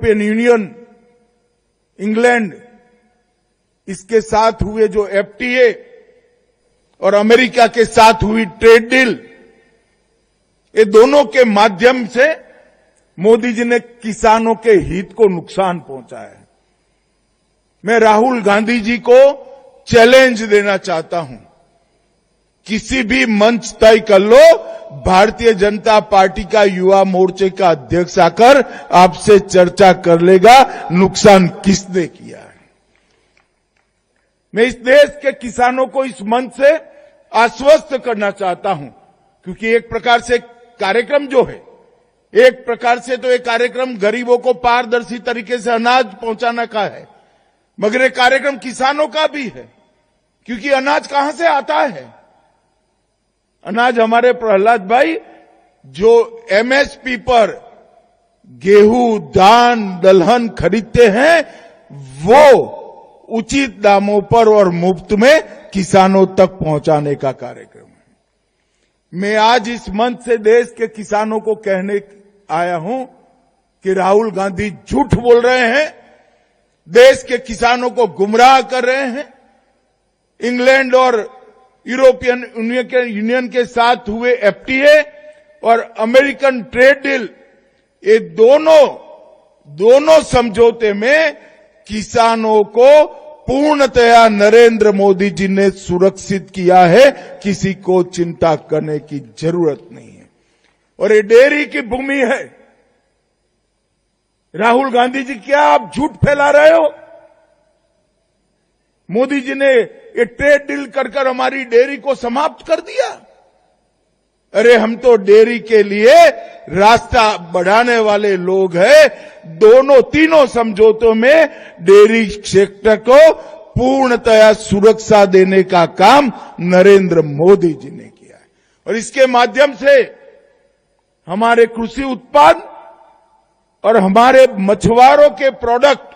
European union, England, इसके साथ हुए जो एफटीए और अमेरिका के साथ हुई ट्रेड डील, ये दोनों के माध्यम से मोदी जी ने किसानों के हित को नुकसान पहुंचा है। मैं राहुल गांधी जी को चैलेंज देना चाहता हूं, किसी भी मंच तय कर लो, भारतीय जनता पार्टी का युवा मोर्चे का अध्यक्ष आकर आपसे चर्चा कर लेगा नुकसान किसने किया है। मैं इस देश के किसानों को इस मंच से आश्वस्त करना चाहता हूं, क्योंकि एक प्रकार से कार्यक्रम जो है, एक प्रकार से तो ये कार्यक्रम गरीबों को पारदर्शी तरीके से अनाज पहुंचाने का है, मगर ये कार्यक्रम किसानों का भी है, क्योंकि अनाज कहां से आता है? अनाज हमारे प्रहलाद भाई जो एमएसपी पर गेहूं, धान, दलहन खरीदते हैं, वो उचित दामों पर और मुफ्त में किसानों तक पहुंचाने का कार्यक्रम है। मैं आज इस मंच से देश के किसानों को कहने आया हूं कि राहुल गांधी झूठ बोल रहे हैं, देश के किसानों को गुमराह कर रहे हैं। इंग्लैंड और यूरोपियन यूनियन के साथ हुए एफटीए और अमेरिकन ट्रेड डील, ये दोनों समझौते में किसानों को पूर्णतया नरेंद्र मोदी जी ने सुरक्षित किया है, किसी को चिंता करने की जरूरत नहीं है। और ये डेयरी की भूमि है। राहुल गांधी जी, क्या आप झूठ फैला रहे हो? मोदी जी ने ये ट्रेड डील कर हमारी डेयरी को समाप्त कर दिया। अरे हम तो डेयरी के लिए रास्ता बढ़ाने वाले लोग हैं। तीनों समझौतों में डेयरी सेक्टर को पूर्णतया सुरक्षा देने का काम नरेंद्र मोदी जी ने किया है, और इसके माध्यम से हमारे कृषि उत्पाद और हमारे मछुआरों के प्रोडक्ट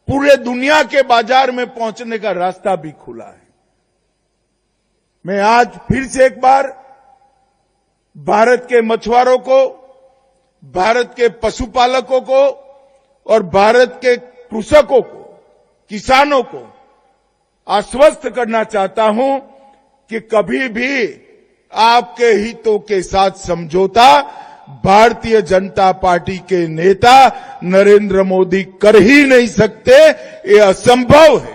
पूरे दुनिया के बाजार में पहुंचने का रास्ता भी खुला है। मैं आज फिर से एक बार भारत के मछुआरों को, भारत के पशुपालकों को और भारत के कृषकों को, किसानों को आश्वस्त करना चाहता हूं कि कभी भी आपके हितों के साथ समझौता भारतीय जनता पार्टी के नेता नरेंद्र मोदी कर ही नहीं सकते। ये असंभव है।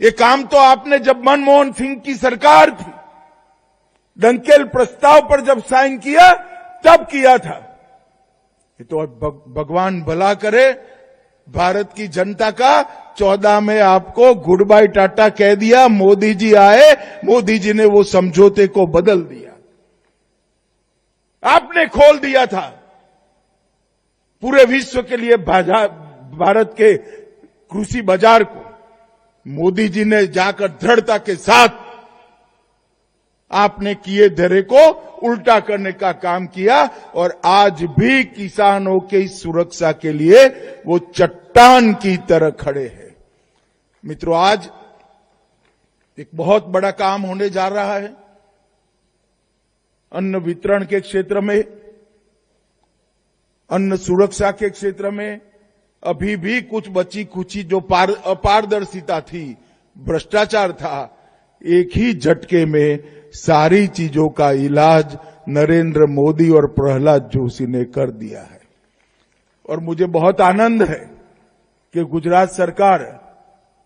ये काम तो आपने जब मनमोहन सिंह की सरकार थी, डंकेल प्रस्ताव पर जब साइन किया तब किया था। ये तो भगवान भला करे, भारत की जनता का 14 में आपको गुड बाय टाटा कह दिया। मोदी जी आए, मोदी जी ने वो समझौते को बदल दिया। आपने खोल दिया था पूरे विश्व के लिए भारत के कृषि बाजार को। मोदी जी ने जाकर दृढ़ता के साथ आपने किए धरे को उल्टा करने का काम किया, और आज भी किसानों की सुरक्षा के लिए वो चट्टान की तरह खड़े हैं। मित्रों, आज एक बहुत बड़ा काम होने जा रहा है अन्न वितरण के क्षेत्र में, अन्न सुरक्षा के क्षेत्र में। अभी भी कुछ बची खुची जो अपारदर्शिता थी, भ्रष्टाचार था, एक ही झटके में सारी चीजों का इलाज नरेंद्र मोदी और प्रहलाद जोशी ने कर दिया है। और मुझे बहुत आनंद है कि गुजरात सरकार,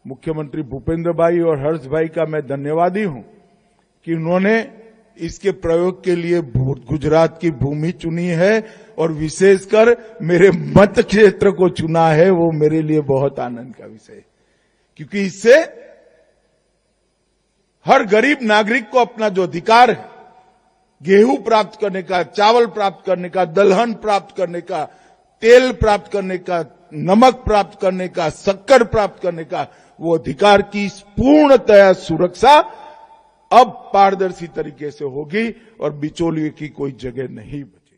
मुख्यमंत्री भूपेंद्र भाई और हर्ष भाई का मैं धन्यवादी हूं कि उन्होंने इसके प्रयोग के लिए गुजरात की भूमि चुनी है, और विशेषकर मेरे मत क्षेत्र को चुना है। वो मेरे लिए बहुत आनंद का विषय है, क्योंकि इससे हर गरीब नागरिक को अपना जो अधिकार है, गेहूं प्राप्त करने का, चावल प्राप्त करने का, दलहन प्राप्त करने का, तेल प्राप्त करने का, नमक प्राप्त करने का, शक्कर प्राप्त करने का, वो अधिकार की पूर्णतया सुरक्षा अब पारदर्शी तरीके से होगी और बिचौलिए की कोई जगह नहीं।